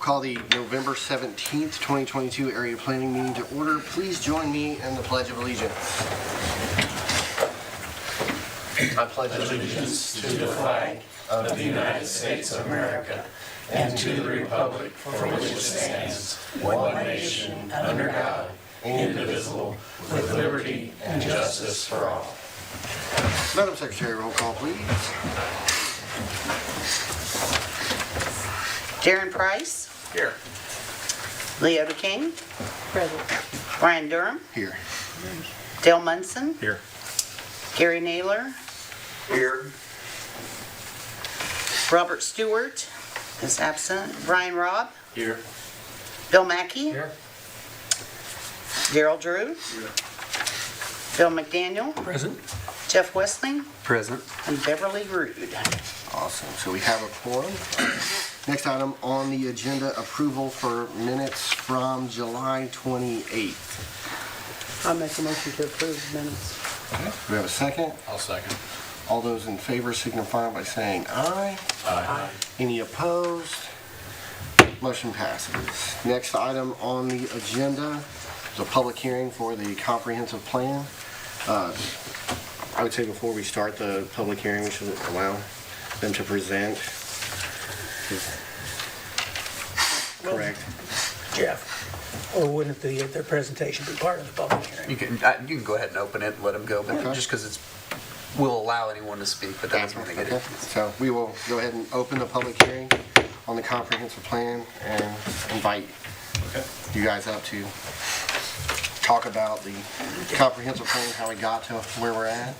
call the November 17th, 2022 area planning meeting to order. Please join me in the Pledge of Allegiance. I pledge allegiance to the flag of the United States of America and to the republic for which it stands, one nation, under God, indivisible, with liberty and justice for all. Madam Secretary, roll call, please. Darren Price. Here. Leota King. Present. Brian Durham. Here. Dale Munson. Here. Gary Naylor. Here. Robert Stewart is absent. Brian Robb. Here. Bill Mackey. Here. Daryl Drew. Bill McDaniel. Present. Jeff Westling. Present. And Beverly Rude. Awesome. So we have a quorum. Next item on the agenda, approval for minutes from July 28th. I'll make a motion to approve the minutes. Do we have a second? I'll second. All those in favor signify by saying aye. Aye. Any opposed? Motion passes. Next item on the agenda is a public hearing for the comprehensive plan. I would say before we start the public hearing, we should allow them to present. Correct. Jeff, or wouldn't their presentation be part of the public hearing? You can go ahead and open it and let them go, but Okay. just because we'll allow anyone to speak, but that doesn't mean they get Okay. it. So we will go ahead and open the public hearing on the comprehensive plan and invite you guys up to talk about the comprehensive plan, how we got to where we're at.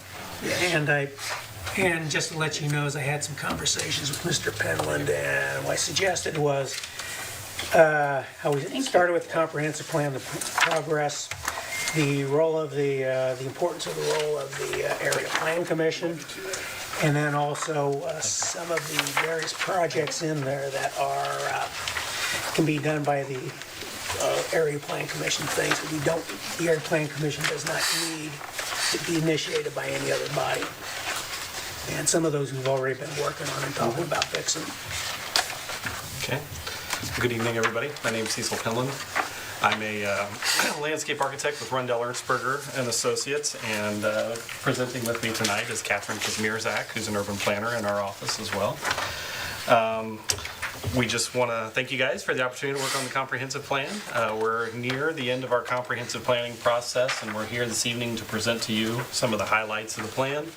And just to let you know, as I had some conversations with Mr. Penland, and what I suggested was how we started with the comprehensive plan, the progress, the role of the importance of the role of the area plan commission, and then also some of the various projects in there that are can be done by the area plan commission, things that the area plan commission does not need to be initiated by any other body. And some of those we've already been working on and talking about fixing. Okay. Good evening, everybody. My name is Cecil Penland. I'm a landscape architect with Rundell Ernstberger and Associates, and presenting with me tonight is Catherine Kazmierzak, who's an urban planner in our office as well. We just want to thank you guys for the opportunity to work on the comprehensive plan. We're near the end of our comprehensive planning process, and we're here this evening to present to you some of the highlights of the plan.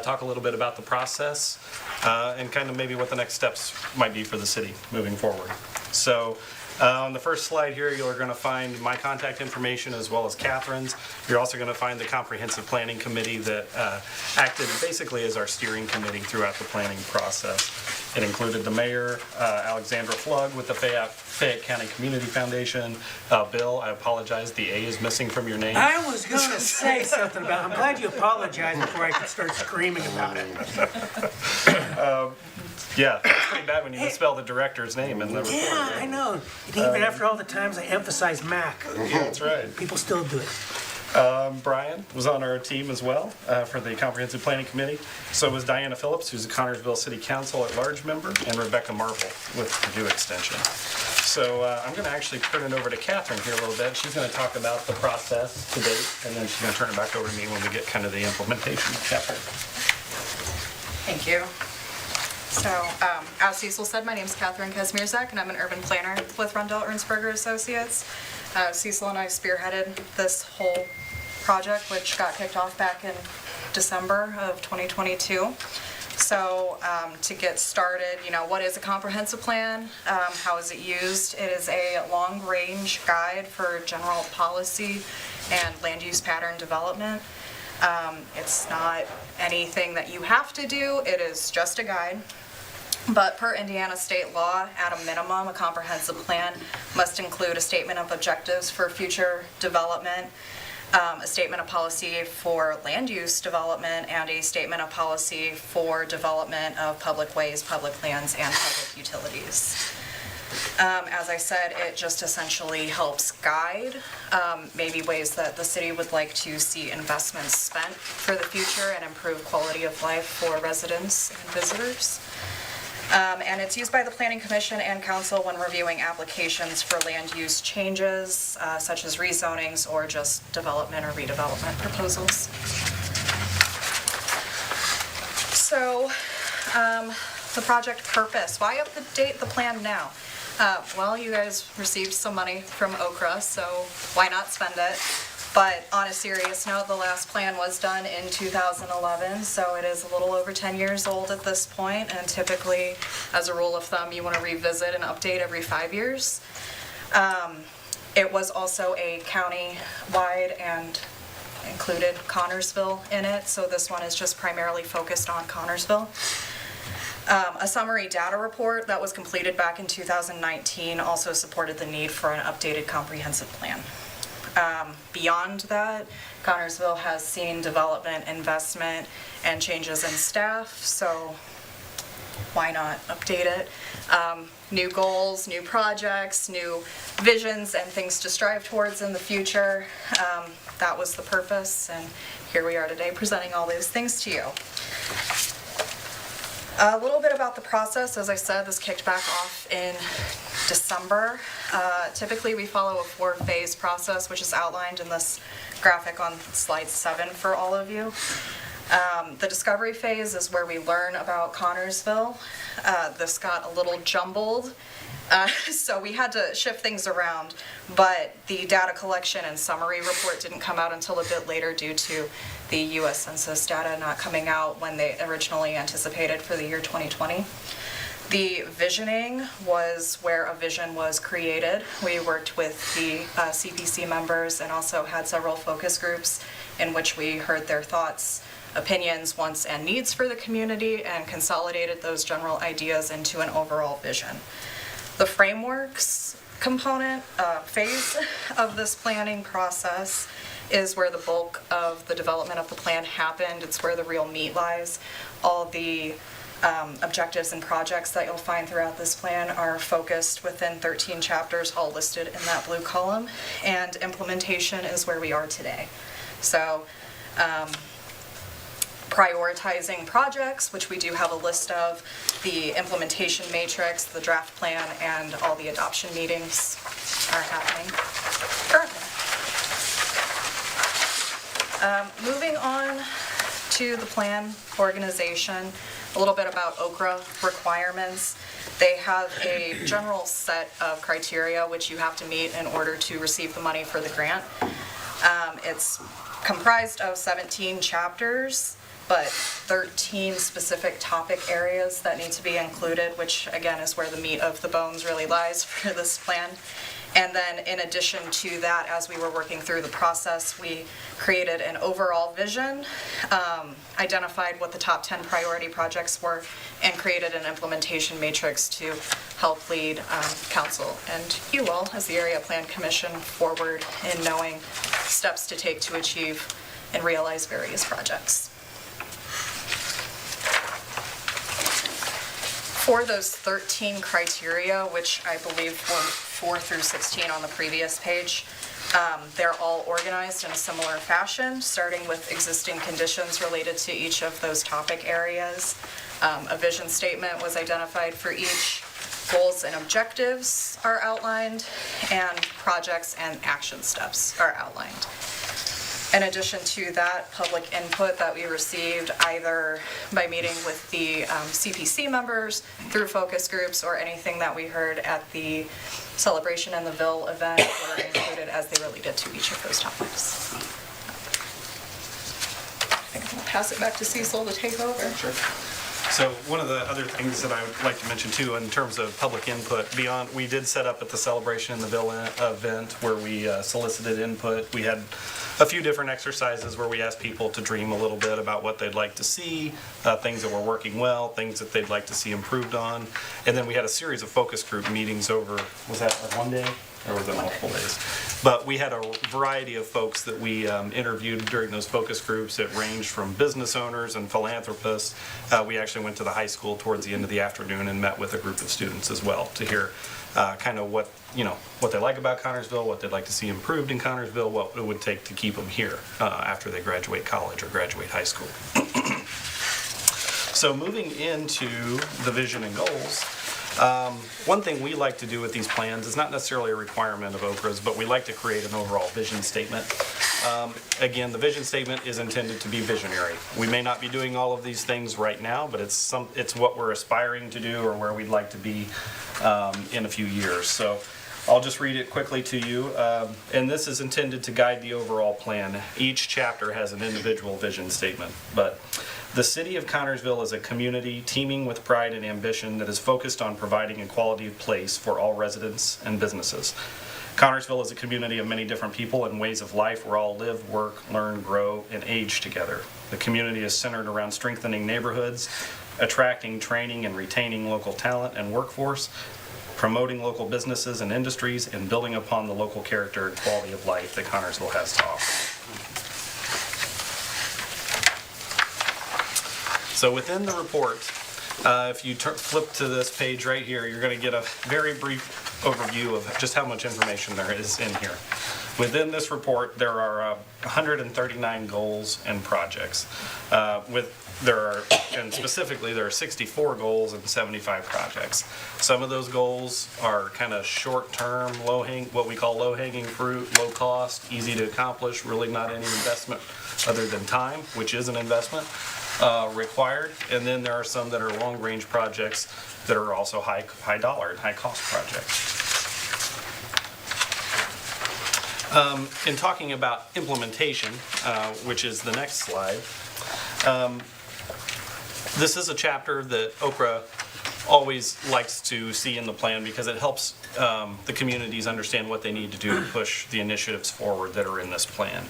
Talk a little bit about the process, and kind of maybe what the next steps might be for the city moving forward. So on the first slide here, you're going to find my contact information as well as Catherine's. You're also going to find the comprehensive planning committee that acted basically as our steering committee throughout the planning process. It included the mayor, Alexandra Flug with the Fayette County Community Foundation. Bill, I apologize, the A is missing from your name. I was going to say something about it. I'm glad you apologized before I could start screaming about it. Yeah, it's pretty bad when you misspell the director's name in the report. Yeah, I know. And even after all the times I emphasize Mac, Yeah, that's right. people still do it. Brian was on our team as well for the Comprehensive Planning Committee. So was Diana Phillips, who's a Connersville City Council at-large member, and Rebecca Marple with Purdue Extension. So I'm going to actually turn it over to Catherine here a little bit. She's going to talk about the process to date, and then she's going to turn it back over to me when we get kind of the implementation. Catherine. Thank you. So, as Cecil said, my name is Catherine Kazmierzak, and I'm an urban planner with Rundell Ernstberger Associates. Cecil and I spearheaded this whole project, which got kicked off back in December of 2022. So, to get started, what is a comprehensive plan? How is it used? It is a long-range guide for general policy and land use pattern development. It's not anything that you have to do, it is just a guide. But per Indiana state law, at a minimum, a comprehensive plan must include a statement of objectives for future development, a statement of policy for land use development, and a statement of policy for development of public ways, public lands, and public utilities. As I said, it just essentially helps guide maybe ways that the city would like to see investments spent for the future and improve quality of life for residents and visitors. And it's used by the Planning Commission and Council when reviewing applications for land use changes, such as rezonings or just development or redevelopment proposals. So, the project purpose, why update the plan now? Well, you guys received some money from Okra, so why not spend it? But on a serious note, the last plan was done in 2011, so it is a little over 10 years old at this point, and typically, as a rule of thumb, you want to revisit and update every 5 years. It was also a county-wide and included Connersville in it, so this one is just primarily focused on Connersville. A summary data report that was completed back in 2019 also supported the need for an updated comprehensive plan. Beyond that, Connersville has seen development, investment, and changes in staff, so why not update it? New goals, new projects, new visions, and things to strive towards in the future. That was the purpose, and here we are today presenting all those things to you. A little bit about the process. As I said, this kicked back off in December. Typically, we follow a 4-phase process, which is outlined in this graphic on slide 7 for all of you. The discovery phase is where we learn about Connersville. This got a little jumbled, so we had to shift things around, but the data collection and summary report didn't come out until a bit later due to the U.S. Census data not coming out when they originally anticipated for the year 2020. The visioning was where a vision was created. We worked with the CPC members and also had several focus groups in which we heard their thoughts, opinions, wants, and needs for the community and consolidated those general ideas into an overall vision. The frameworks component phase of this planning process is where the bulk of the development of the plan happened. It's where the real meat lies. All the objectives and projects that you'll find throughout this plan are focused within 13 chapters, all listed in that blue column, and implementation is where we are today. So, prioritizing projects, which we do have a list of, the implementation matrix, the draft plan, and all the adoption meetings are happening currently. Moving on to the plan organization, a little bit about Okra requirements. They have a general set of criteria which you have to meet in order to receive the money for the grant. It's comprised of 17 chapters, but 13 specific topic areas that need to be included, which again is where the meat of the bones really lies for this plan. And then in addition to that, as we were working through the process, we created an overall vision, identified what the top 10 priority projects were, and created an implementation matrix to help lead council and you all as the Area Plan Commission forward in knowing steps to take to achieve and realize various projects. For those 13 criteria, which I believe were 4 through 16 on the previous page, they're all organized in a similar fashion, starting with existing conditions related to each of those topic areas. A vision statement was identified for each. Goals and objectives are outlined, and projects and action steps are outlined. In addition to that, public input that we received either by meeting with the CPC members, through focus groups, or anything that we heard at the Celebration in the Ville event were included as they related to each of those topics. I think I'm going to pass it back to Cecil to take over. Sure. So one of the other things that I would like to mention too, in terms of public input, beyond, we did set up at the Celebration in the Ville event where we solicited input. We had a few different exercises where we asked people to dream a little bit about what they'd like to see, things that were working well, things that they'd like to see improved on. And then we had a series of focus group meetings over, was that like one day? Or was it multiple days? But we had a variety of folks that we interviewed during those focus groups. It ranged from business owners and philanthropists. We actually went to the high school towards the end of the afternoon and met with a group of students as well to hear kind of what they like about Connersville, what they'd like to see improved in Connersville, what it would take to keep them here after they graduate college or graduate high school. So moving into the vision and goals, one thing we like to do with these plans is not necessarily a requirement of Okra's, but we like to create an overall vision statement. Again, the vision statement is intended to be visionary. We may not be doing all of these things right now, but it's what we're aspiring to do or where we'd like to be in a few years. So I'll just read it quickly to you. And this is intended to guide the overall plan. Each chapter has an individual vision statement, but the City of Connersville is a community teeming with pride and ambition that is focused on providing a quality place for all residents and businesses. Connersville is a community of many different people and ways of life where all live, work, learn, grow, and age together. The community is centered around strengthening neighborhoods, attracting, training, and retaining local talent and workforce, promoting local businesses and industries, and building upon the local character and quality of life that Connersville has to offer. So within the report, if you flip to this page right here, you're going to get a very brief overview of just how much information there is in here. Within this report, there are 139 goals and projects. And specifically, there are 64 goals and 75 projects. Some of those goals are kind of short-term, what we call low-hanging fruit, low cost, easy to accomplish, really not any investment other than time, which is an investment required. And then there are some that are long-range projects that are also high dollar and high cost projects. In talking about implementation, which is the next slide, this is a chapter that Okra always likes to see in the plan because it helps the communities understand what they need to do to push the initiatives forward that are in this plan.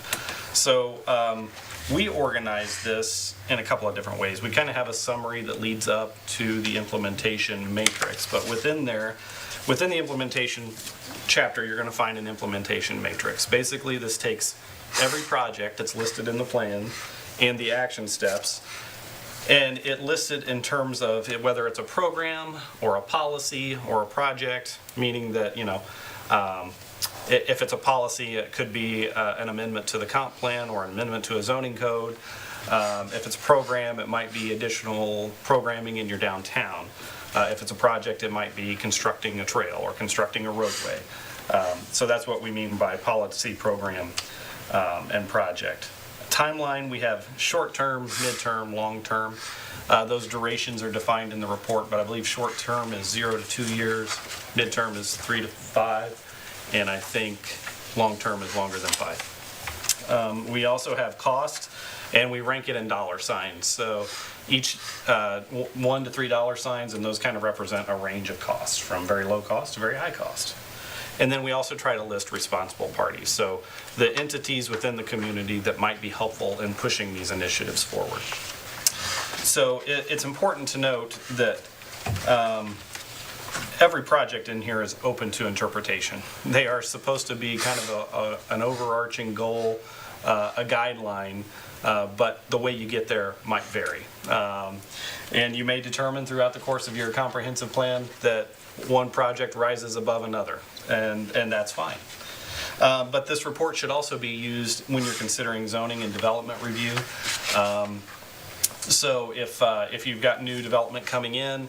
So we organize this in a couple of different ways. We kind of have a summary that leads up to the implementation matrix, but within the implementation chapter, you're going to find an implementation matrix. Basically, this takes every project that's listed in the plan and the action steps, and it lists it in terms of whether it's a program or a policy or a project, meaning that, if it's a policy, it could be an amendment to the comp plan or an amendment to a zoning code. If it's a program, it might be additional programming in your downtown. If it's a project, it might be constructing a trail or constructing a roadway. So that's what we mean by policy, program, and project. Timeline, we have short-term, mid-term, long-term. Those durations are defined in the report, but I believe short-term is 0 to 2 years, mid-term is 3 to 5, and I think long-term is longer than 5. We also have cost, and we rank it in dollar signs. So each $1 to $3 signs, and those kind of represent a range of costs from very low cost to very high cost. And then we also try to list responsible parties, so the entities within the community that might be helpful in pushing these initiatives forward. So it's important to note that every project in here is open to interpretation. They are supposed to be kind of an overarching goal, a guideline, but the way you get there might vary. And you may determine throughout the course of your comprehensive plan that one project rises above another, and that's fine. But this report should also be used when you're considering zoning and development review. So if you've got new development coming in,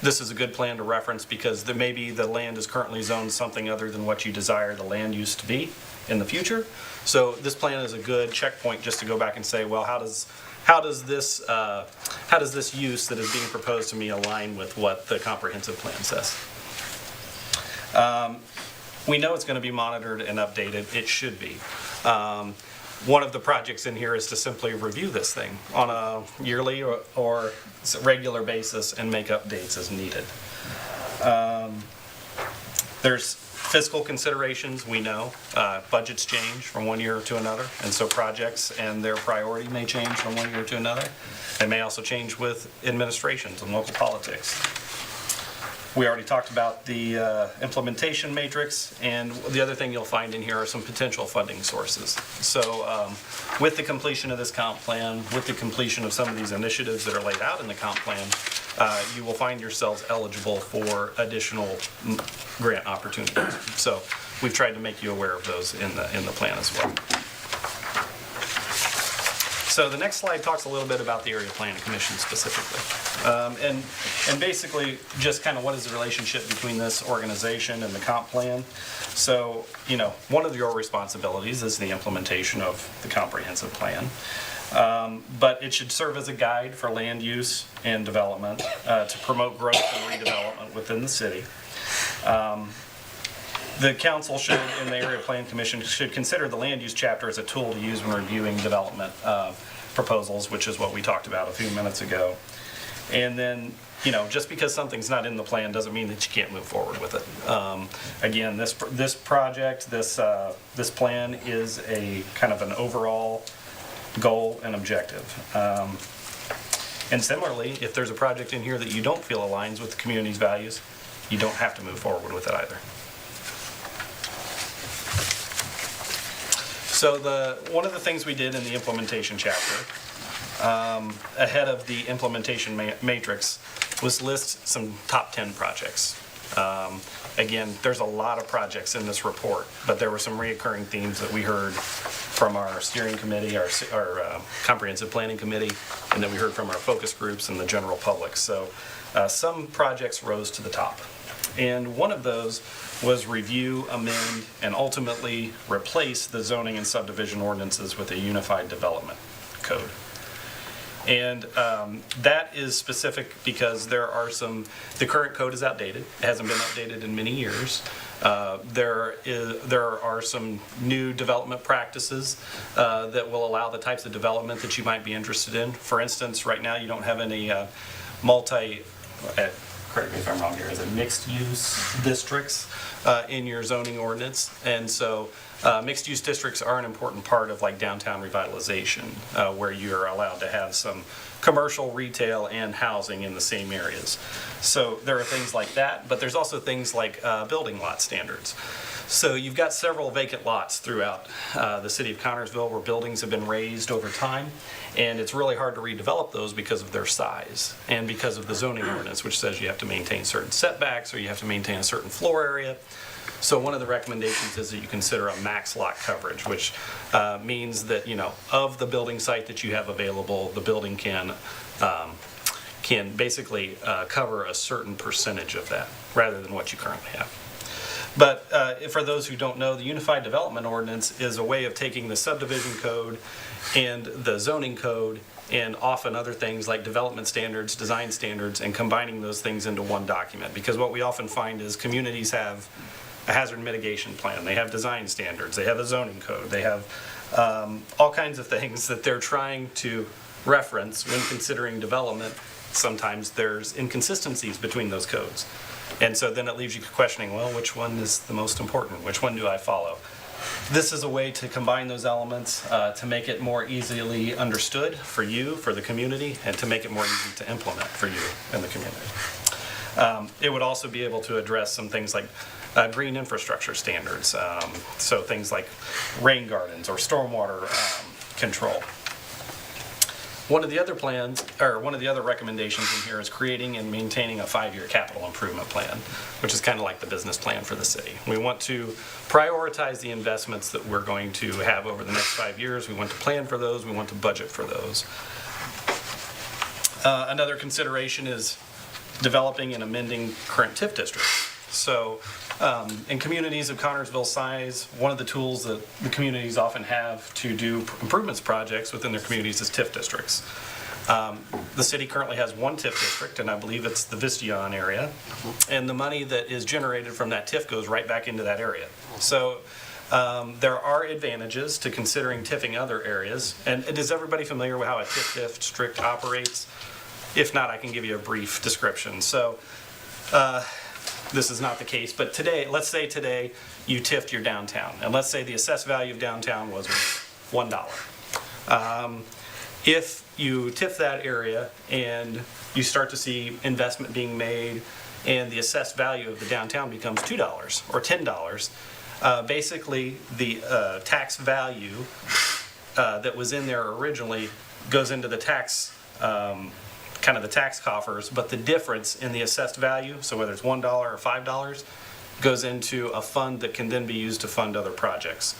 this is a good plan to reference because there may be the land is currently zoned something other than what you desire the land use to be in the future. So this plan is a good checkpoint just to go back and say, well, how does this use that is being proposed to me align with what the comprehensive plan says? We know it's going to be monitored and updated. It should be. One of the projects in here is to simply review this thing on a yearly or regular basis and make updates as needed. There's fiscal considerations, we know. Budgets change from one year to another, and so projects and their priority may change from one year to another. They may also change with administrations and local politics. We already talked about the implementation matrix, and the other thing you'll find in here are some potential funding sources. So with the completion of this comp plan, with the completion of some of these initiatives that are laid out in the comp plan, you will find yourselves eligible for additional grant opportunities. So we've tried to make you aware of those in the plan as well. So the next slide talks a little bit about the Area Planning Commission specifically. And basically, just kind of what is the relationship between this organization and the comp plan. So, one of your responsibilities is the implementation of the comprehensive plan. But it should serve as a guide for land use and development to promote growth and redevelopment within the city. The council should, and the Area Plan Commission, should consider the land use chapter as a tool to use when reviewing development proposals, which is what we talked about a few minutes ago. And then, just because something's not in the plan doesn't mean that you can't move forward with it. Again, this project, this plan is a kind of an overall goal and objective. And similarly, if there's a project in here that you don't feel aligns with the community's values, you don't have to move forward with it either. So one of the things we did in the implementation chapter, ahead of the implementation matrix, was list some top 10 projects. Again, there's a lot of projects in this report, but there were some reoccurring themes that we heard from our steering committee, our comprehensive planning committee, and then we heard from our focus groups and the general public. So some projects rose to the top. And one of those was review, amend, and ultimately replace the zoning and subdivision ordinances with a unified development code. And that is specific because there are the current code is outdated. It hasn't been updated in many years. There are some new development practices that will allow the types of development that you might be interested in. For instance, right now you don't have any correct me if I'm wrong here, is it mixed-use districts in your zoning ordinance? And so mixed-use districts are an important part of like downtown revitalization, where you're allowed to have some commercial, retail, and housing in the same areas. So there are things like that, but there's also things like building lot standards. So you've got several vacant lots throughout the city of Connersville where buildings have been raised over time, and it's really hard to redevelop those because of their size and because of the zoning ordinance, which says you have to maintain certain setbacks or you have to maintain a certain floor area. So one of the recommendations is that you consider a max lot coverage, which means that, of the building site that you have available, the building can basically cover a certain percentage of that rather than what you currently have. But for those who don't know, the Unified Development Ordinance is a way of taking the subdivision code and the zoning code and often other things like development standards, design standards, and combining those things into one document. Because what we often find is communities have a hazard mitigation plan, they have design standards, they have a zoning code, they have all kinds of things that they're trying to reference when considering development. Sometimes there's inconsistencies between those codes. And so then it leaves you questioning, well, which one is the most important? Which one do I follow? This is a way to combine those elements to make it more easily understood for you, for the community, and to make it more easy to implement for you and the community. It would also be able to address some things like green infrastructure standards, so things like rain gardens or stormwater control. One of the other recommendations in here is creating and maintaining a 5-year capital improvement plan, which is kind of like the business plan for the city. We want to prioritize the investments that we're going to have over the next 5 years. We want to plan for those. We want to budget for those. Another consideration is developing and amending current TIF districts. So in communities of Connersville size, one of the tools that the communities often have to do improvements projects within their communities is TIF districts. The city currently has one TIF district, and I believe it's the Vistion area. And the money that is generated from that TIF goes right back into that area. So there are advantages to considering TIFing other areas. And is everybody familiar with how a TIF district operates? If not, I can give you a brief description. So this is not the case, but today, let's say today you TIFed your downtown, and let's say the assessed value of downtown was $1. If you TIF that area and you start to see investment being made and the assessed value of the downtown becomes $2 or $10, basically the tax value that was in there originally goes into the tax kind of the tax coffers, but the difference in the assessed value, so whether it's $1 or $5, goes into a fund that can then be used to fund other projects.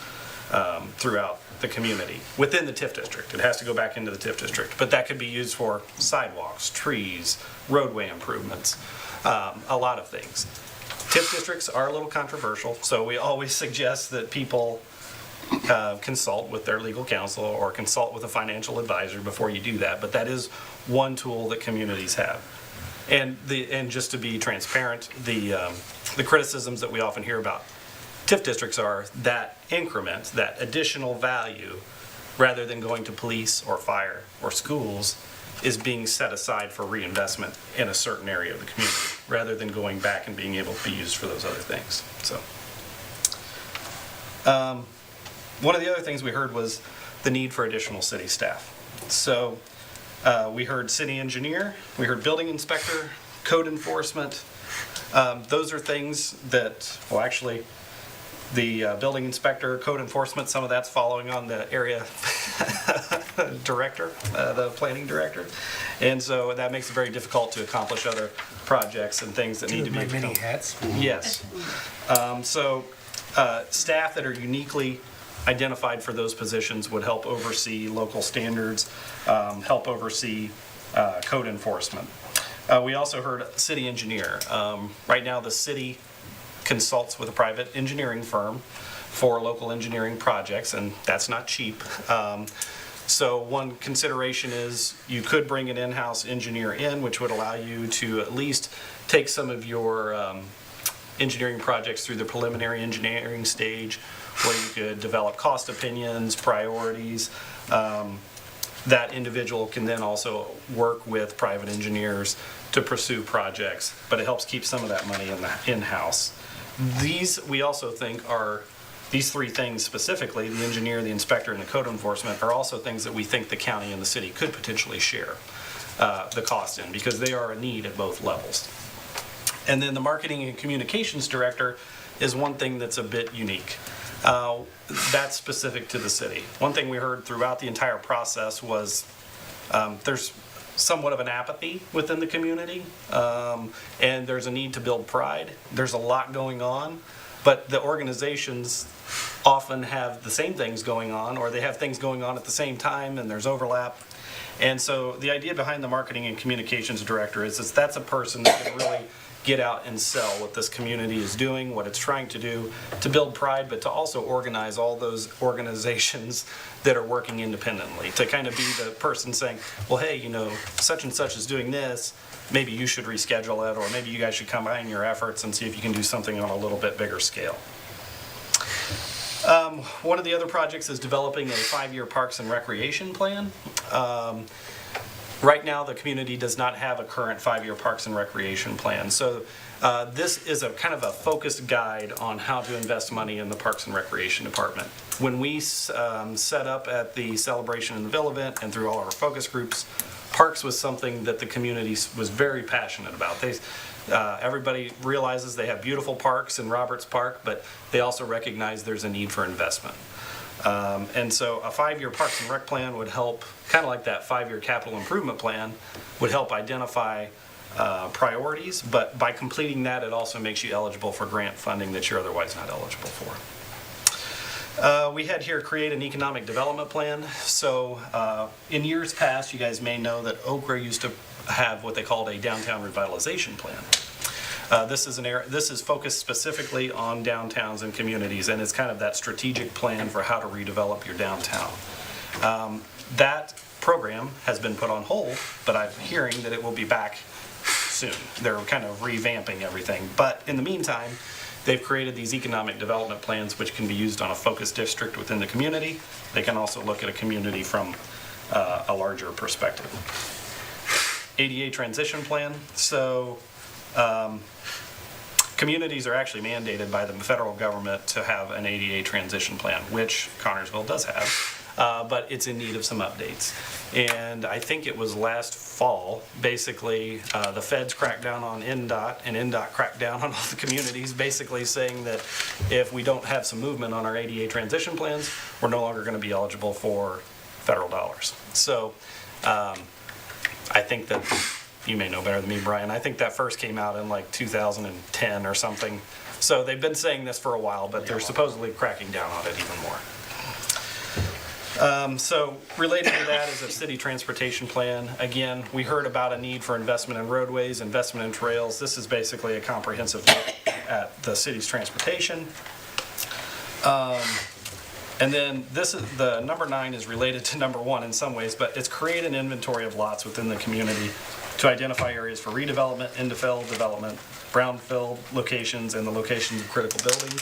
throughout the community, within the TIF district. It has to go back into the TIF district, but that could be used for sidewalks, trees, roadway improvements, a lot of things. TIF districts are a little controversial, so we always suggest that people consult with their legal counsel or consult with a financial advisor before you do that, but that is one tool that communities have. And just to be transparent, the criticisms that we often hear about TIF districts are that increment, that additional value, rather than going to police or fire or schools, is being set aside for reinvestment in a certain area of the community, rather than going back and being able to be used for those other things. So, one of the other things we heard was the need for additional city staff. So, we heard city engineer, we heard building inspector, code enforcement. Those are things that, well, actually, the building inspector, code enforcement, some of that's following on the area director, the planning director. And so that makes it very difficult to accomplish other projects and things that need to be. My many hats. Yes. Staff that are uniquely identified for those positions would help oversee local standards, help oversee code enforcement. We also heard city engineer. Right now, the city consults with a private engineering firm for local engineering projects, and that's not cheap. So one consideration is you could bring an in-house engineer in, which would allow you to at least take some of your engineering projects through the preliminary engineering stage, where you could develop cost opinions, priorities. That individual can then also work with private engineers to pursue projects, but it helps keep some of that money in-house. These, we also think, are, these three things specifically, the engineer, the inspector, and the code enforcement, are also things that we think the county and the city could potentially share the cost in, because they are a need at both levels. And then the marketing and communications director is one thing that's a bit unique. That's specific to the city. One thing we heard throughout the entire process was there's somewhat of an apathy within the community, and there's a need to build pride. There's a lot going on, but the organizations often have the same things going on, or they have things going on at the same time, and there's overlap. And so the idea behind the marketing and communications director is that's a person that can really get out and sell what this community is doing, what it's trying to do, to build pride, but to also organize all those organizations that are working independently, to kind of be the person saying, well, hey, you know, such and such is doing this, maybe you should reschedule it, or maybe you guys should combine your efforts and see if you can do something on a little bit bigger scale. One of the other projects is developing a 5-year parks and recreation plan. Right now, the community does not have a current 5-year parks and recreation plan. So this is a kind of a focused guide on how to invest money in the Parks and Recreation Department. When we set up at the Celebration in the Ville event and through all our focus groups, parks was something that the community was very passionate about. Everybody realizes they have beautiful parks in Roberts Park, but they also recognize there's a need for investment. And so a 5-year Parks and Rec plan would help, kind of like that 5-year capital improvement plan, would help identify priorities, but by completing that, it also makes you eligible for grant funding that you're otherwise not eligible for. We had here create an economic development plan. So in years past, you guys may know that Okra used to have what they called a downtown revitalization plan. This is focused specifically on downtowns and communities, and it's kind of that strategic plan for how to redevelop your downtown. That program has been put on hold, but I'm hearing that it will be back soon. They're kind of revamping everything. But in the meantime, they've created these economic development plans which can be used on a focus district within the community. They can also look at a community from a larger perspective. ADA transition plan. So communities are actually mandated by the federal government to have an ADA transition plan, which Connersville does have, but it's in need of some updates. And I think it was last fall, basically, the feds cracked down on NDOT, and NDOT cracked down on all the communities, basically saying that if we don't have some movement on our ADA transition plans, we're no longer going to be eligible for federal dollars. So I think that, you may know better than me, Brian, I think that first came out in like 2010 or something. So they've been saying this for a while, but they're supposedly cracking down on it even more. So related to that is a city transportation plan. Again, we heard about a need for investment in roadways, investment in trails. This is basically a comprehensive look at the city's transportation. And then this is, the number 9 is related to number 1 in some ways, but it's create an inventory of lots within the community to identify areas for redevelopment, infill development, brownfield locations, and the locations of critical buildings.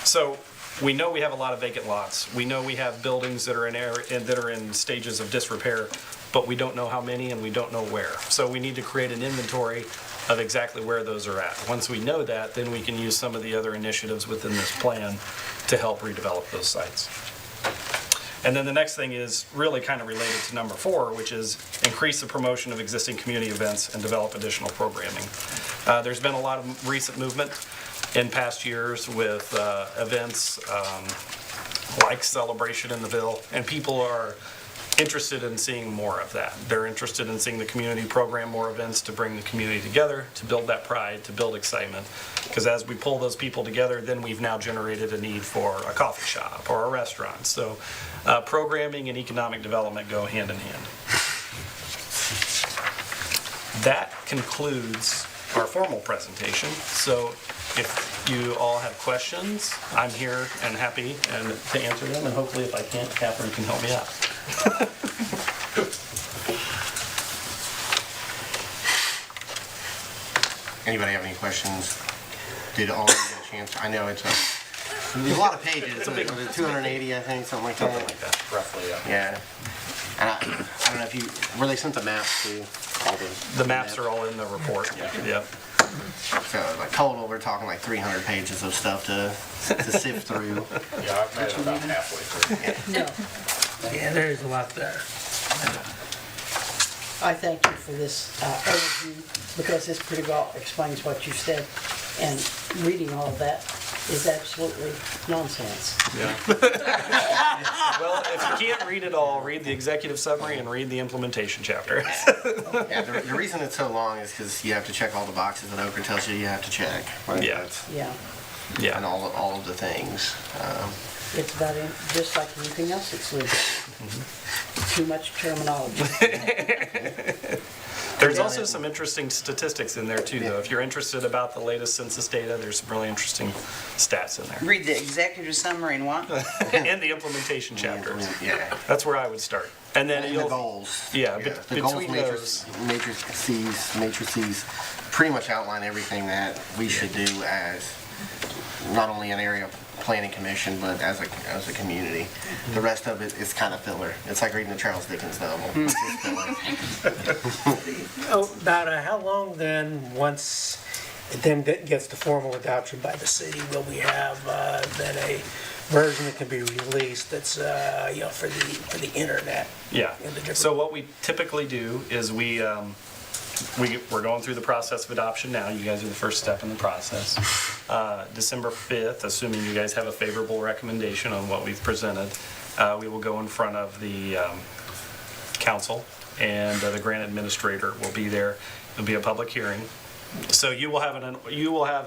So we know we have a lot of vacant lots. We know we have buildings that are in stages of disrepair, but we don't know how many and we don't know where. So we need to create an inventory of exactly where those are at. Once we know that, then we can use some of the other initiatives within this plan to help redevelop those sites. And then the next thing is really kind of related to number 4, which is increase the promotion of existing community events and develop additional programming. There's been a lot of recent movement in past years with events like Celebration in the Ville, and people are interested in seeing more of that. They're interested in seeing the community program more events to bring the community together, to build that pride, to build excitement. Because as we pull those people together, then we've now generated a need for a coffee shop or a restaurant. So programming and economic development go hand in hand. That concludes our formal presentation. So if you all have questions, I'm here and happy to answer them. And hopefully if I can't, Catherine can help me out. Anybody have any questions? Did all of you get a chance? I know it's a lot of pages. It's a big 280, I think, something like that. Something like that, roughly, yeah. Yeah. And I don't know if you, where they sent the maps to all The maps are all in the report. Yeah. So like total, we're talking like 300 pages of stuff to sift through. Yeah, I've made it about halfway through. No. Yeah, there's a lot there. I thank you for this overview, because this pretty well explains what you said, and reading all of that is absolutely nonsense. Yeah. Well, if you can't read it all, read the executive summary and read the implementation chapter. Yeah, the reason it's so long is because you have to check all the boxes that Okra tells you have to check. Right? Yeah. That's- Yeah, And Yeah. all of the things. it's about, just like anything else that's legal. Too much terminology. There's also some interesting statistics in there too, though. If you're interested about the latest census data, there's some really interesting stats in there. Read the executive summary and what? And the implementation chapters. Yeah. That's where I would start. And then And the you'll, goals. yeah, The goals between those. matrices pretty much outline everything that we should do as not only an area planning commission, but as a community. The rest of it is kind of filler. It's like reading a Charles Dickens novel. It's just filler. Oh, about how long then, once it then gets to formal adoption by the city, will we have then a version that can be released that's, for the internet? Yeah. And the different- So what we typically do is we're going through the process of adoption now. You guys are the first step in the process. December 5th, assuming you guys have a favorable recommendation on what we've presented, we will go in front of the council, and the grant administrator will be there. It'll be a public hearing. So you will have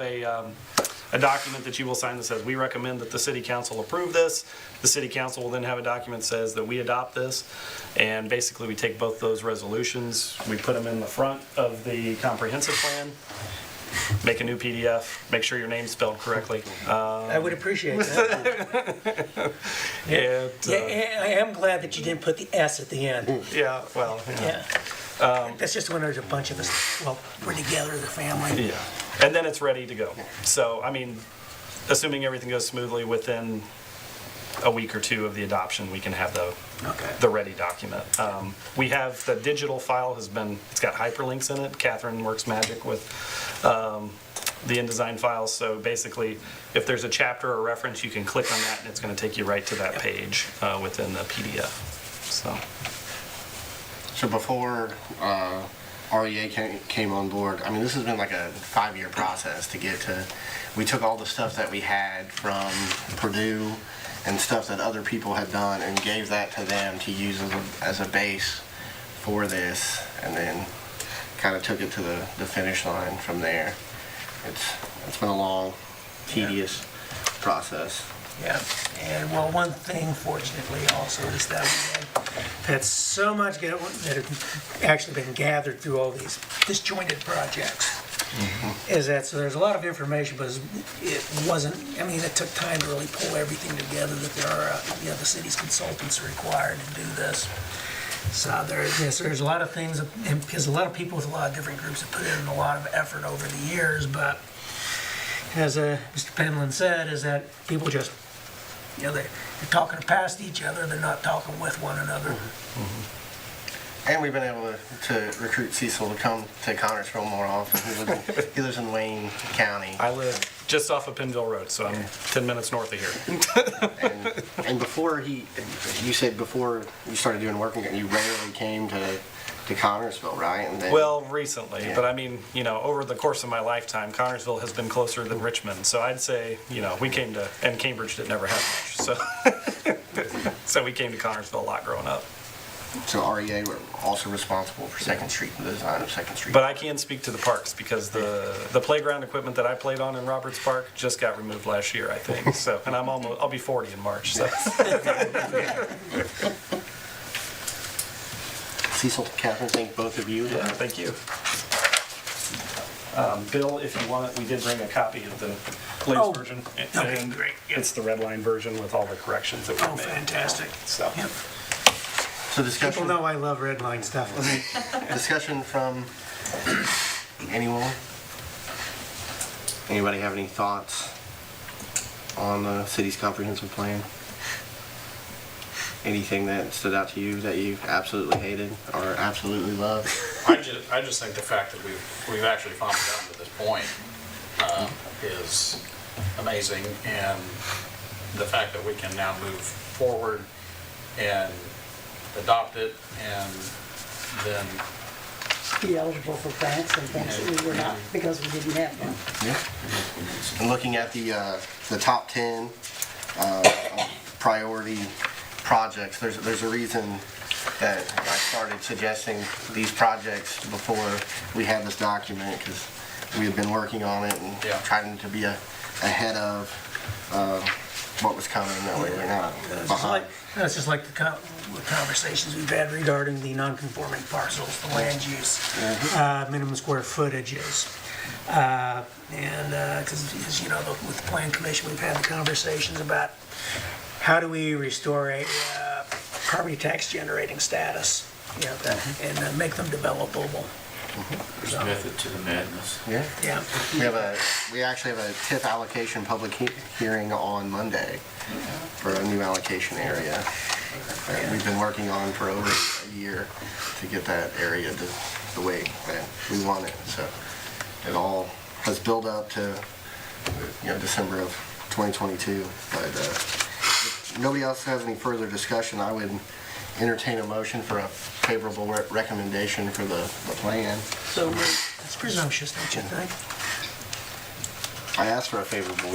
a document that you will sign that says, we recommend that the city council approve this. The city council will then have a document that says that we adopt this. And basically, we take both those resolutions, we put them in the front of the comprehensive plan, make a new PDF, make sure your name's spelled correctly. I would appreciate that. And, Yeah, I am glad that you didn't put the S at the end. yeah, well, yeah. Yeah. That's just when there's a bunch of us, well, we're together as a family. Yeah, and then it's ready to go. So, I mean, assuming everything goes smoothly, within a week or two of the adoption, we can have the ready document. We have, the digital file it's got hyperlinks in it. Catherine works magic with the InDesign files. So basically, if there's a chapter or reference, you can click on that and it's going to take you right to that page within the PDF. So before REA came on board, I mean, this has been like a 5-year process to get to. We took all the stuff that we had from Purdue and stuff that other people had done and gave that to them to use as a base for this, and then kind of took it to the finish line from there. It's been a long, tedious process. Yeah, and well, one thing fortunately also is that we had so much that had actually been gathered through all these disjointed projects. Is that, so there's a lot of information, but it wasn't, I mean, it took time to really pull everything together that there are, the city's consultants are required to do this. So there's a lot of things, and because a lot of people with a lot of different groups have put in a lot of effort over the years, but as Mr. Penland said, is that people just, they're talking past each other, they're not talking with one another. And we've been able to recruit Cecil to come to Connersville more often. He lives in Wayne County. I live just off of Pinville Road, so I'm 10 minutes north of here. And before you said before you started doing work, you rarely came to Connersville, right? And then, Well, recently, Yeah. but I mean, over the course of my lifetime, Connersville has been closer than Richmond. So I'd say, we came to, and Cambridge didn't ever have much. So, so we came to Connersville a lot growing up. so REA were also responsible for Second Street, the design of Second Street. But I can speak to the parks because the playground equipment that I played on in Roberts Park just got removed last year, I think. So, and I'll be 40 in March. So. Cecil, Catherine, thank both of you. Yeah, thank you. Bill, if you want it, we did bring a copy of the latest version. Okay, And great. Yeah. It's the red line version with all the corrections that we Oh, made. fantastic. So. Yep. So People discussion. know I love red line stuff. Discussion from anyone? Anybody have any thoughts on the city's comprehensive plan? Anything that stood out to you that you absolutely hated or absolutely loved? I just think the fact that we've actually finally gotten to this point is amazing, and the fact that we can now move forward and adopt it, and then Be eligible for grants and things that we were not, because we didn't have them. Yeah. And looking at the top 10 priority projects, there's a reason that I started suggesting these projects before we had this document, because we had been working on it and Yeah. trying to be ahead of what was coming. That way we're not behind. That's just like the conversations we've had regarding the non-conforming parcels, the land use, minimum square footages. And because, with the Plan Commission, we've had the conversations about how do we restore a property tax generating status, and make them developable. There's a method to the madness. Yeah. Yeah. We actually have a TIF allocation public hearing on Monday for a new allocation area that we've been working on for over a year to get that area the way that we want it. So it all has built up to December of 2022. But if nobody else has any further discussion, I would entertain a motion for a favorable recommendation for the plan. So That's presumptuous, don't you think? I asked for a favorable.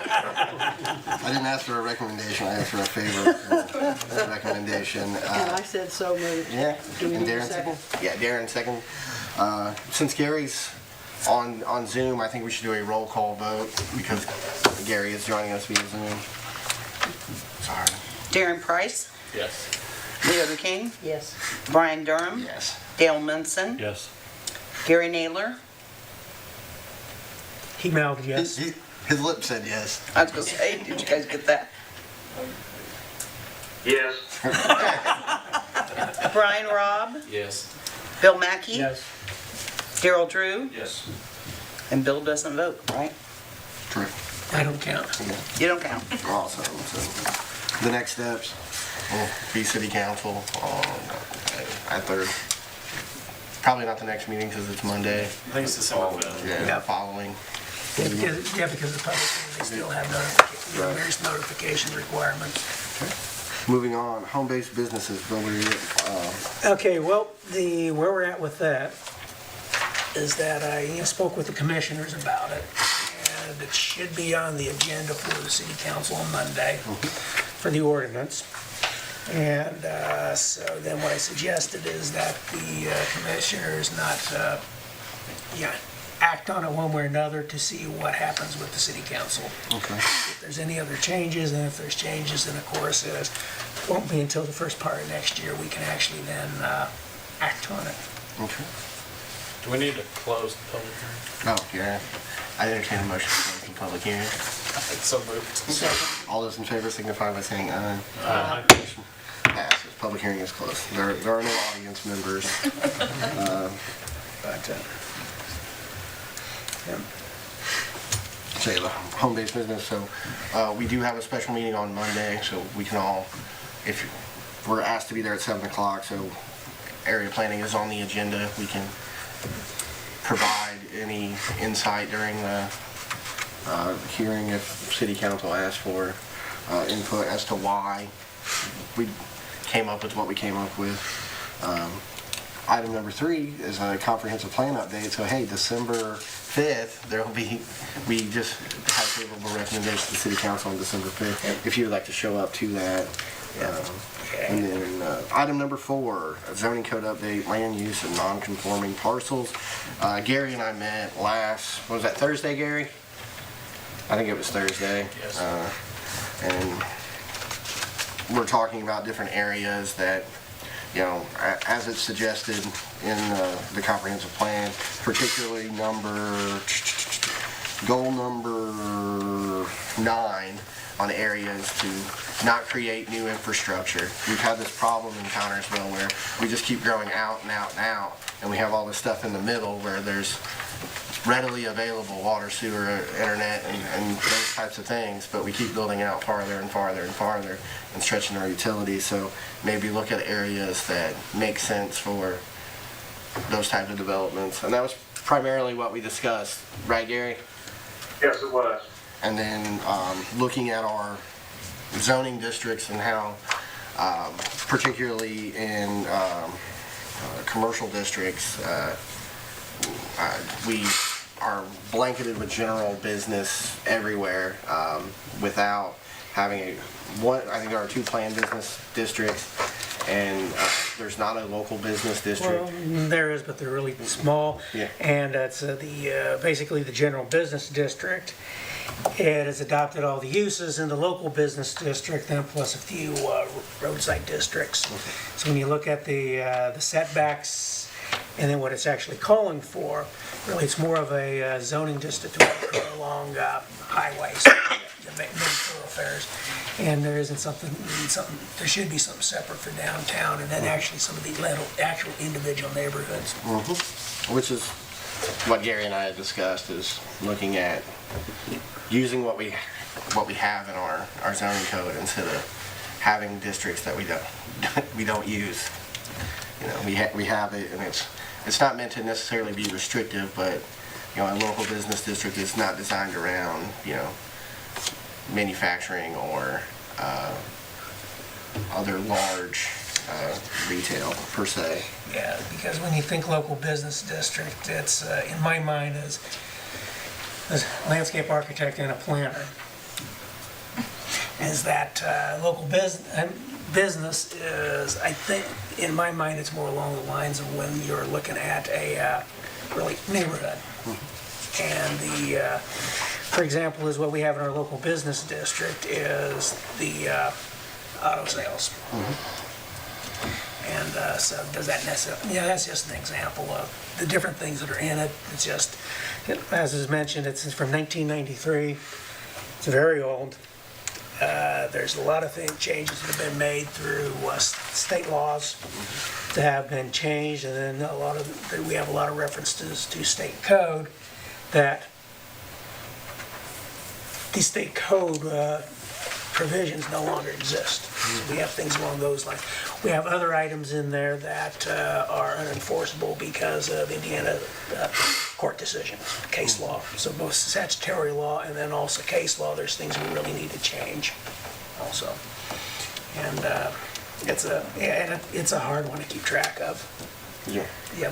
I didn't ask for a recommendation, I asked for a favorable recommendation. and I said so moved. Yeah, Do we and need a Darren second? Yeah, Darren second. Since Gary's on Zoom, I think we should do a roll call vote because Gary is joining us via Zoom. Sorry. Darren Price, yes. Leo King, Yes. Brian Durham, Yes. Dale Munson, Yes. Gary Naylor. He mouthed yes. His lips said yes. I was gonna say, did you guys get that? Yes. Brian Robb, Yes. Bill Mackey, Yes. Daryl Drew, Yes. and Bill doesn't vote, right? True. I don't count. You don't count. Awesome. So the next steps will be city council at their, probably not the next meeting because it's Monday. I think it's December 5th. Yeah, following. Because the public, they still have various notification requirements. Moving on, home-based businesses, Bill, where you Okay, well, where we're at with that is that I spoke with the commissioners about it, and it should be on the agenda for the city council on Monday for the ordinance. And so then what I suggested is that the commissioners not, act on it one way or another to see what happens with the city council. Okay. If there's any other changes, and if there's changes, then of course it won't be until the first part of next year we can actually then act on it. Okay. Do we need to close the public hearing? Oh, yeah. I entertain a motion to close the public hearing. It's so moved. All those in favor signify by saying aye. Aye. Motion passes. Public hearing is closed. There are no audience members. But, Say the home-based business, so we do have a special meeting on Monday, so we can all, if we're asked to be there at 7 o'clock, so area planning is on the agenda, we can provide any insight during the hearing if city council asks for input as to why we came up with what we came up with. Item number 3 is a comprehensive plan update. So hey, December 5th, we just had a favorable recommendation to the city council on December 5th. If you would like to show up to that. And then item number 4, a zoning code update, land use and non-conforming parcels. Gary and I met what was that, Thursday, Gary? I think it was Thursday. Yes. And we're talking about different areas that, as it's suggested in the comprehensive plan, particularly goal number 9 on areas to not create new infrastructure. We've had this problem in Connersville where we just keep growing out and out and out, and we have all this stuff in the middle where there's readily available water, sewer, internet, and those types of things, but we keep building out farther and farther and farther and stretching our utilities. So maybe look at areas that make sense for those types of developments. And that was primarily what we discussed, right, Gary? Yes, it was. And then looking at our zoning districts and how, particularly in commercial districts, we are blanketed with general business everywhere without having I think there are 2 planned business districts, and there's not a local business district. well, there is, but they're really small. Yeah. And it's basically the general business district. It has adopted all the uses in the local business district, and plus a few roadside districts. So when you look at the setbacks and then what it's actually calling for, really it's more of a zoning district along highways, the main thoroughfares. And there isn't something, there should be something separate for downtown, and then actually some of the little actual individual neighborhoods. Which is what Gary and I had discussed, is looking at using what we have in our zoning code instead of having districts that we don't use. We have it, and it's not meant to necessarily be restrictive, but a local business district is not designed around manufacturing or other large retail per se. Yeah, because when you think local business district, it's, in my mind, as a landscape architect and a planner, is that local business is, I think, in my mind, it's more along the lines of when you're looking at a really neighborhood. And for example, is what we have in our local business district is the auto sales. And so does that necessarily, that's just an example of the different things that are in it. It's just, as is mentioned, it's from 1993. It's very old. There's a lot of changes that have been made through state laws that have been changed, and then we have a lot of references to state code that these state code provisions no longer exist. So we have things along those lines. We have other items in there that are unenforceable because of Indiana court decisions, case law. So both statutory law and then also case law, there's things we really need to change also. And it's a hard one to keep track of. Yeah. Yeah,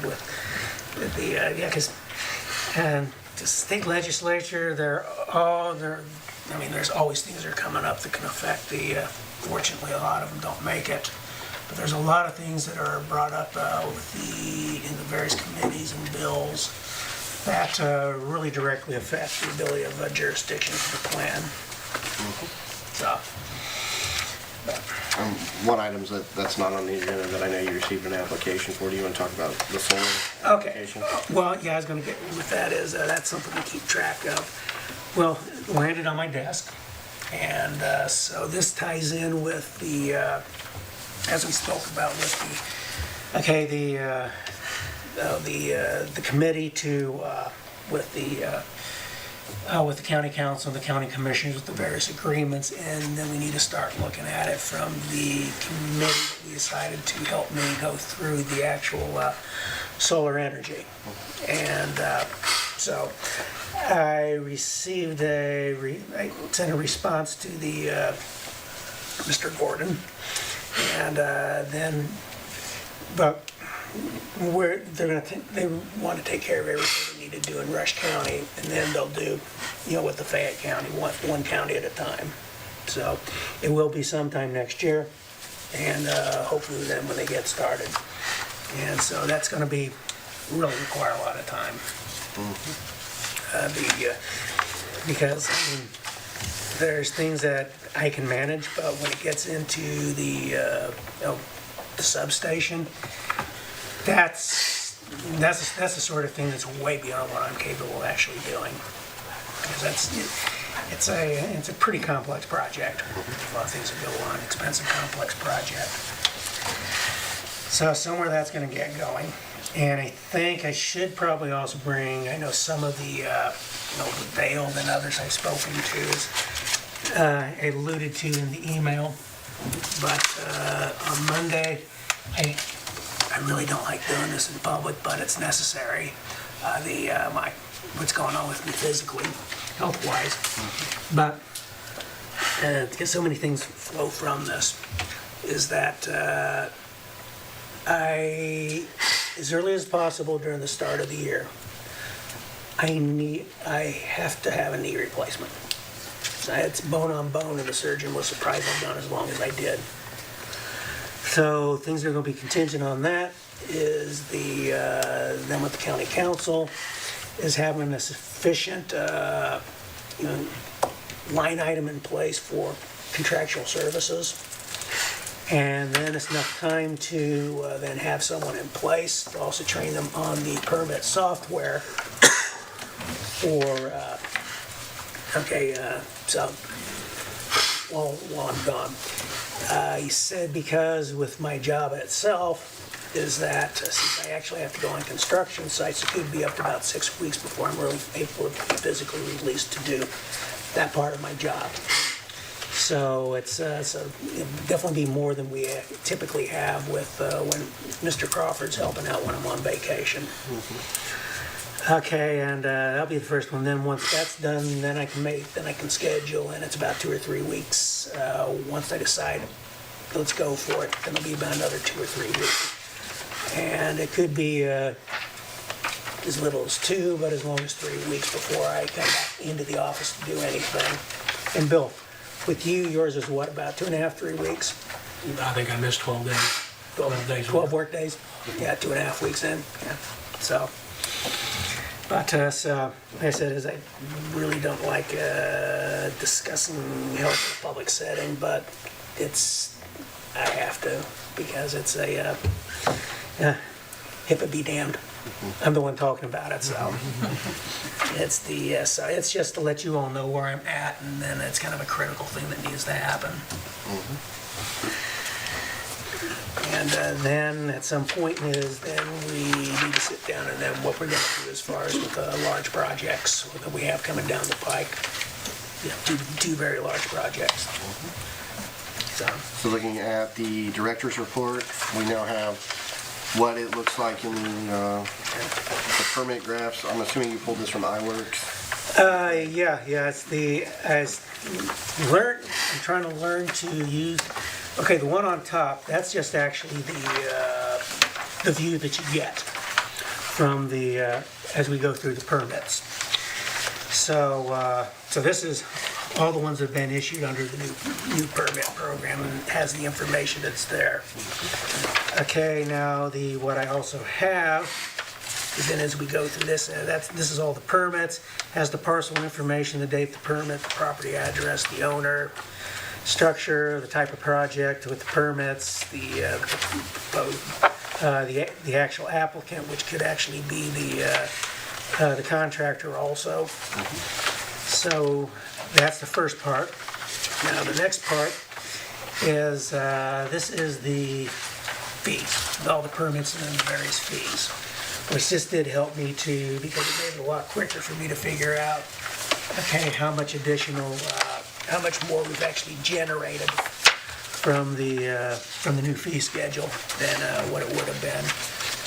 because and the state legislature, there's always things that are coming up that can affect fortunately a lot of them don't make it. But there's a lot of things that are brought up in the various committees and bills that really directly affect the ability of a jurisdiction to plan. So, One item that's not on the agenda that I know you received an application for. Do you want to talk about the solar okay. application? Well, yeah, I was gonna get with that is, that's something to keep track of. Well, it landed on my desk, and so this ties in with the, as we spoke about with the committee to, with the county council and the county commissioners with the various agreements, and then we need to start looking at it from the committee that we decided to help me go through the actual solar energy. And so I received I sent a response to the Mr. Gordon, and then, but they want to take care of everything they need to do in Rush County, and then they'll do, with the Fayette County, one county at a time. So it will be sometime next year, and hopefully then when they get started. And so that's going to really require a lot of time. Because there's things that I can manage, but when it gets into the substation, that's the sort of thing that's way beyond what I'm capable of actually doing. Because it's a pretty complex project. A lot of things that go on, expensive, complex project. So somewhere that's going to get going. And I think I should probably also bring, I know some of the, Vail and others I've spoken to, I alluded to in the email, but on Monday, I really don't like doing this in public, but it's necessary. What's going on with me physically, health-wise. But because so many things flow from this, is that as early as possible during the start of the year, I have to have a knee replacement. So it's bone on bone, and the surgeon was surprised I've gone as long as I did. So things that are going to be contingent on that is then with the county council is having a sufficient line item in place for contractual services. And then it's enough time to then have someone in place to also train them on the permit software for, so while I'm gone. He said because with my job itself is that since I actually have to go on construction sites, it could be up to about 6 weeks before I'm really able to be physically released to do that part of my job. So it's definitely be more than we typically have with when Mr. Crawford's helping out when I'm on vacation. Okay, and that'll be the first one. Then once that's done, then I can schedule, and it's about 2 or 3 weeks. Once I decide, let's go for it, then it'll be about another 2 or 3 weeks. And it could be as little as 2, but as long as 3 weeks before I come back into the office to do anything. And Bill, with you, yours is what, about 2.5, 3 weeks? I think I missed 12 days. 12 days. 12 work days? Yeah, 2.5 weeks in. Yeah. So, but so, like I said, is I really don't like discussing health in a public setting, but I have to because it's a HIPAA be damned. I'm the one talking about it, so so it's just to let you all know where I'm at, and then it's kind of a critical thing that needs to happen. And then at some point then we need to sit down and then what we're going to do as far as with large projects that we have coming down the pike. Two very large projects. So looking at the director's report, we now have what it looks like in the permit graphs. I'm assuming you pulled this from iWorks. Yeah, I'm trying to learn to use, okay, the one on top, that's just actually the view that you get from as we go through the permits. So this is all the ones that have been issued under the new permit program and has the information that's there. Okay, now what I also have then as we go through this, this is all the permits, has the parcel information, the date, the permit, the property address, the owner, structure, the type of project with the permits, the actual applicant, which could actually be the contractor also. So that's the first part. Now, the next part is, this is the fees, all the permits and then the various fees, which this did help me to, because it made it a lot quicker for me to figure out, okay, how much additional, how much more we've actually generated from the new fee schedule than what it would have been.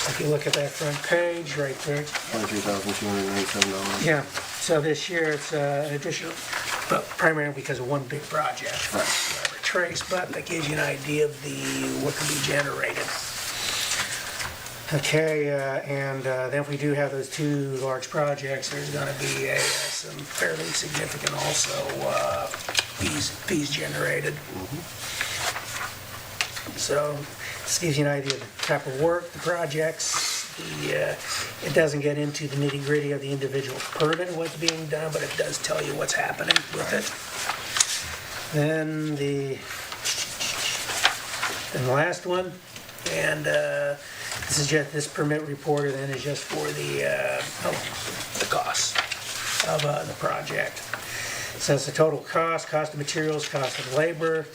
If you look at that front page right there, $23,297. yeah, so this year it's an additional, but primarily because of one big project. Right. Whatever trace, but that gives you an idea of what can be generated. Okay, and then if we do have those two large projects, there's going to be some fairly significant also fees generated. So this gives you an idea of the type of work, the projects. It doesn't get into the nitty-gritty of the individual permit and what's being done, but it does tell you what's happening with it. Then the last one, and this is just, this permit reporter then is just for the costs of the project. So it's the total cost of materials, cost of labor,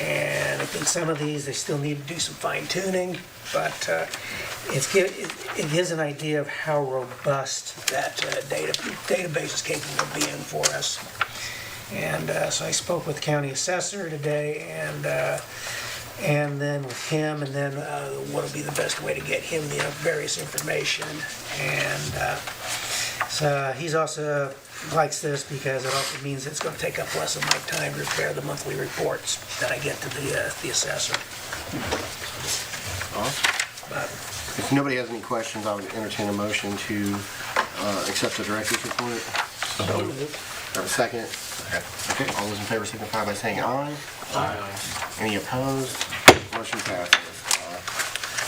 and I think some of these, they still need to do some fine tuning, but it gives an idea of how robust that database is capable of being for us. And so I spoke with the county assessor today, and then with him, and then what will be the best way to get him the various information. And so he's also likes this because it also means it's going to take up less of my time to prepare the monthly reports that I get to the assessor. But If nobody has any questions, I would entertain a motion to accept the director's report. so moved. Have a second? Okay, all those in favor signify by saying aye. Aye. Any opposed? Motion passes.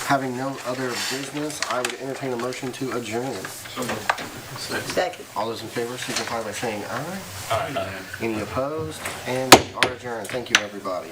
Having no other business, I would entertain a motion to adjourn. Second. All those in favor signify by saying aye. Aye. Any opposed? And we are adjourned. Thank you, everybody.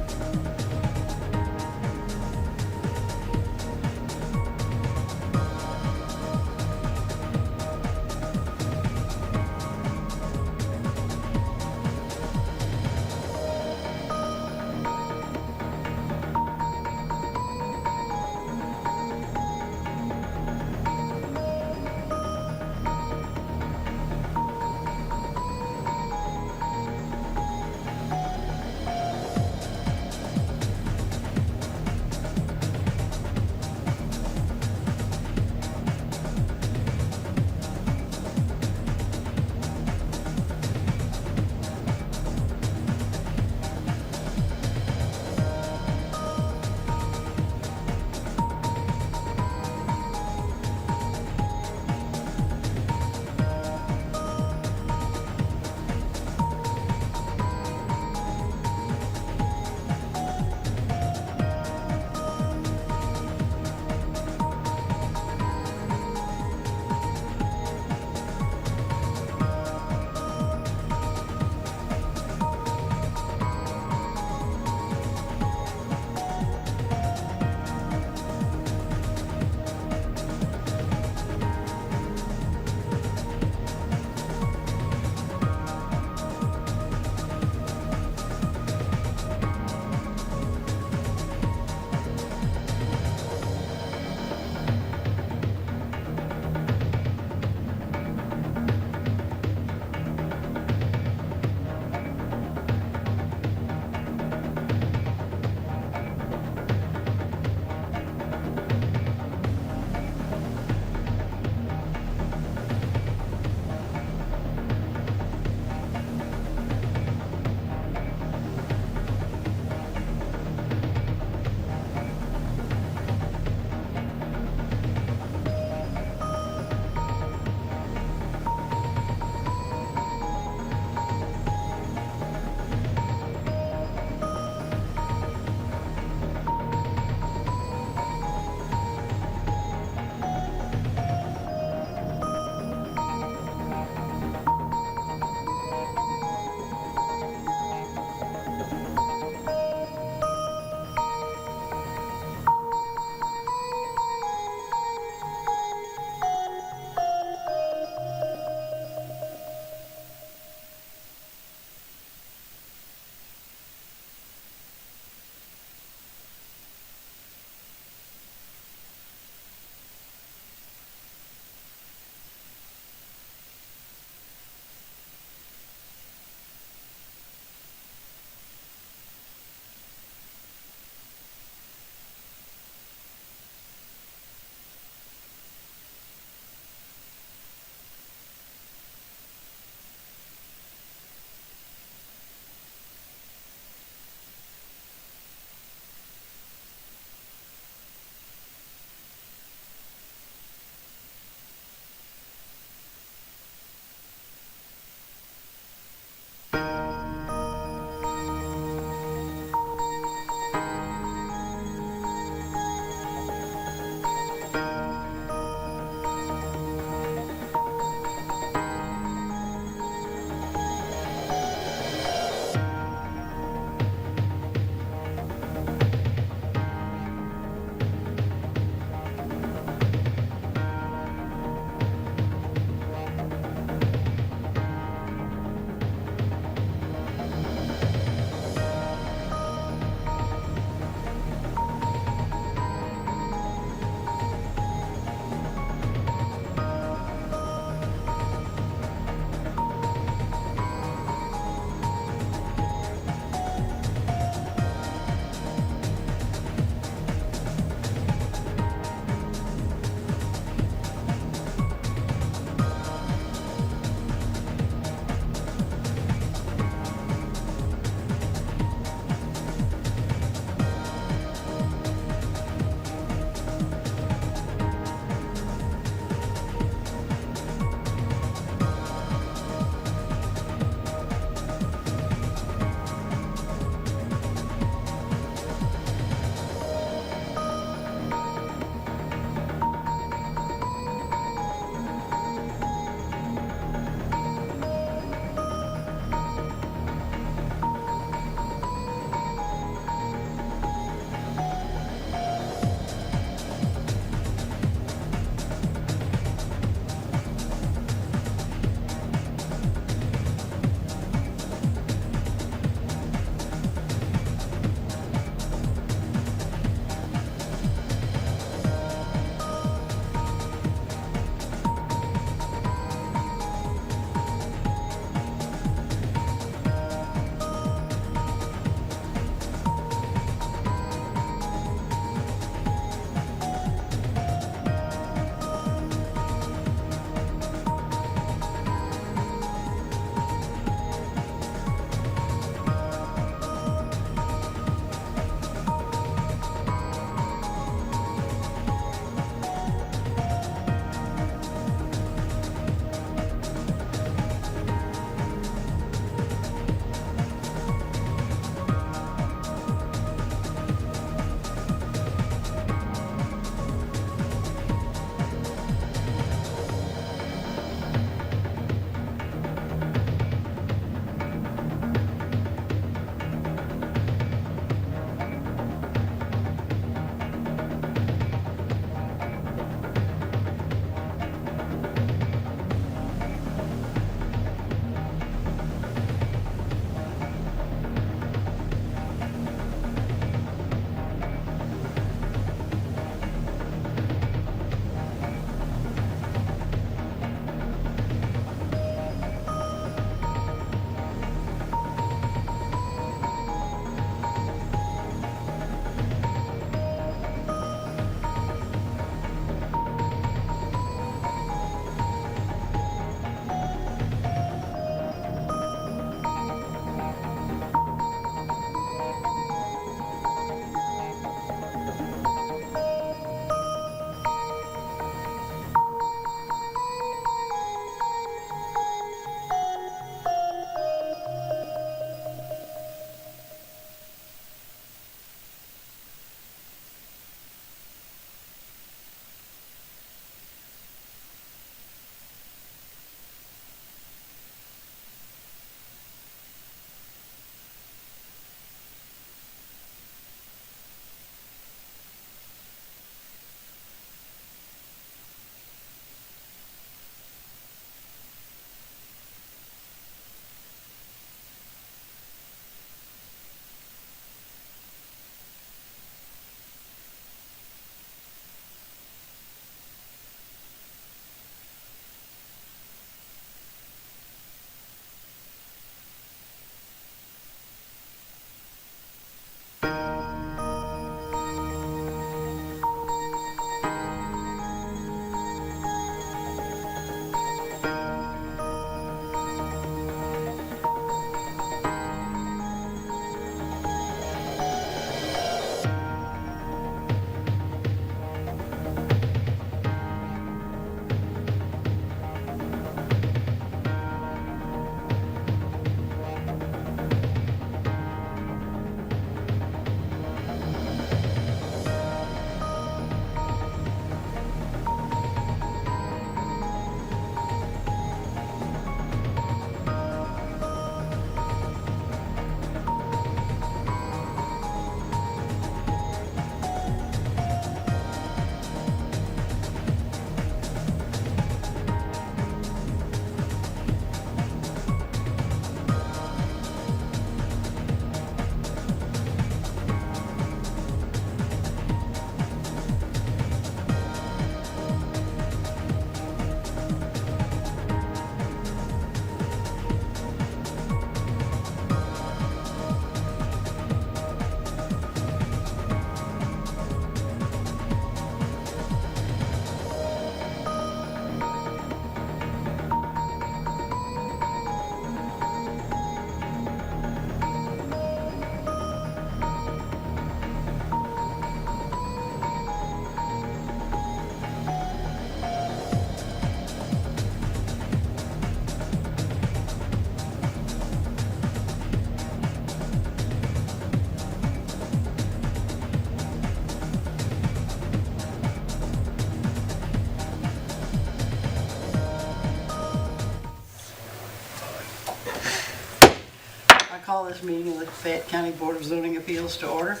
call this meeting of the Fayette County Board of Zoning Appeals to order.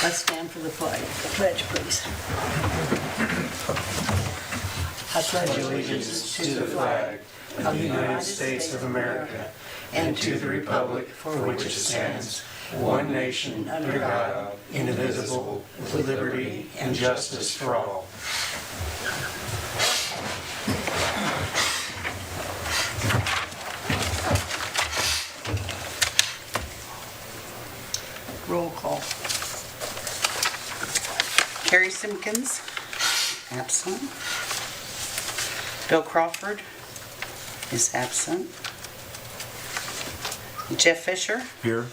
Let's stand for the pledge, please. I pledge allegiance to the flag of the United States of America and to the republic for which it stands, one nation, under God, indivisible, with liberty and justice for all. Roll call. Carrie Simpkins, absent. Bill Crawford is absent. Jeff Fisher, Here.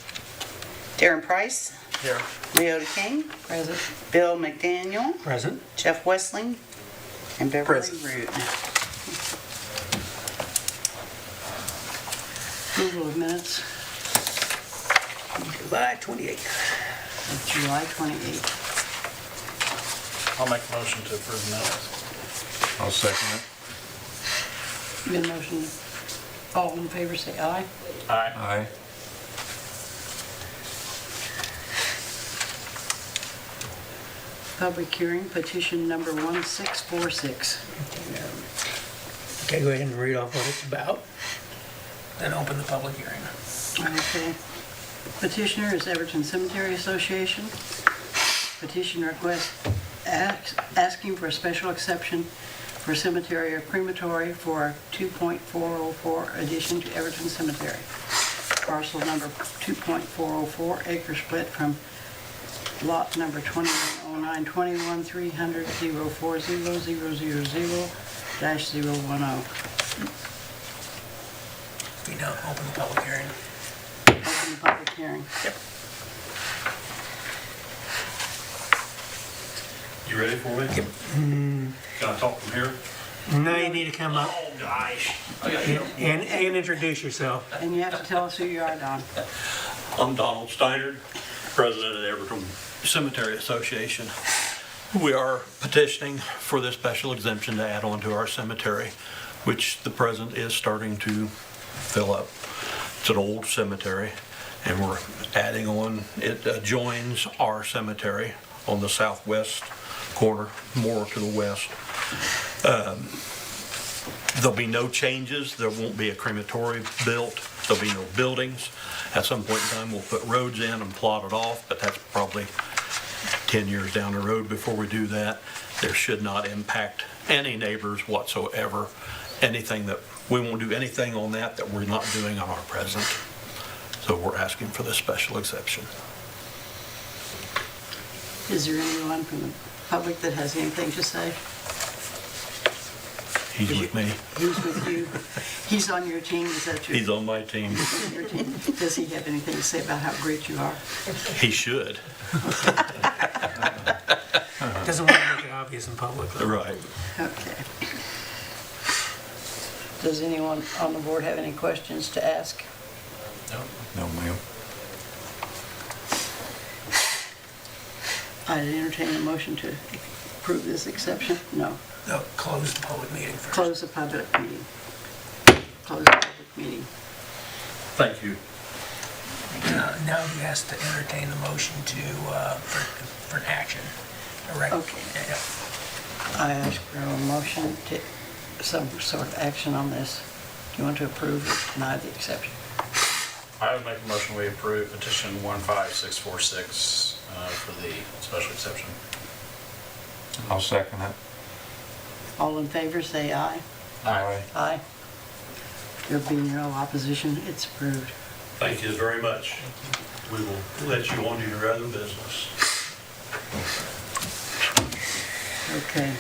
Darren Price, Here. Leota King, Present. Bill McDaniel, Present. Jeff Westling, and Beverly Present. Root. Approval of minutes July 28th. of July 28th. I'll make a motion to approve the minutes. I'll second it. Been motion, all in favor say aye. Aye. Aye. Public hearing, petition number 1646. Okay, go ahead and read off what it's about, then open the public hearing. Okay. Petitioner is Everton Cemetery Association. Petition request asking for a special exception for cemetery or crematory for a 2.404 addition to Everton Cemetery. Parcel number 2.404, acre split from lot number 210921 300 0400000-010. We now open the public hearing. Open the public hearing. You ready for me? Yep. Can I talk from here? Now you need to come up Oh, gosh. and introduce yourself. And you have to tell us who you are, Don. I'm Donald Steiner, president of the Everton Cemetery Association. We are petitioning for this special exemption to add on to our cemetery, which the present is starting to fill up. It's an old cemetery, and we're adding on. It adjoins our cemetery on the southwest corner, more to the west. There'll be no changes. There won't be a crematory built. There'll be no buildings. At some point in time, we'll put roads in and plot it off, but that's probably 10 years down the road before we do that. There should not impact any neighbors whatsoever. Anything that, we won't do anything on that we're not doing on our present. So we're asking for this special exception. Is there anyone from the public that has anything to say? He's with me. He's with you. He's on your team, is that He's on my team. your team? Does he have anything to say about how great you are? He should. Doesn't want to make it obvious in public, though. Right. Okay. Does anyone on the board have any questions to ask? No, ma'am. I'd entertain a motion to approve this exception. No. No, close the public meeting first. Close the public meeting. Close the public meeting. Thank you. Now he has to entertain the motion to, for an action. Okay. Yeah. I ask for a motion to some sort of action on this. Do you want to approve or deny the exception? I would make a motion we approve petition 15646 for the special exception. I'll second it. All in favor, say aye. Aye. Aye. There being no opposition, it's approved. Thank you very much. We will let you on to your other business. Okay.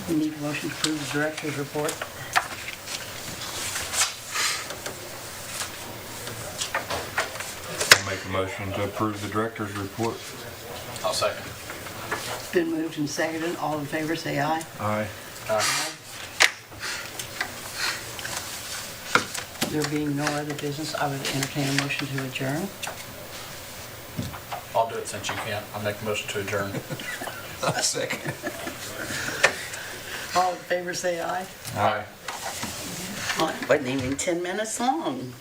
We need a motion to approve the director's report. I'll make a motion to approve the director's report. I'll second. Been moved and seconded. All in favor, say aye. Aye. There being no other business, I would entertain a motion to adjourn. I'll do it since you can't. I'll make a motion to adjourn. Second. All in favor, say aye. Aye. Well, it wasn't even 10 minutes long.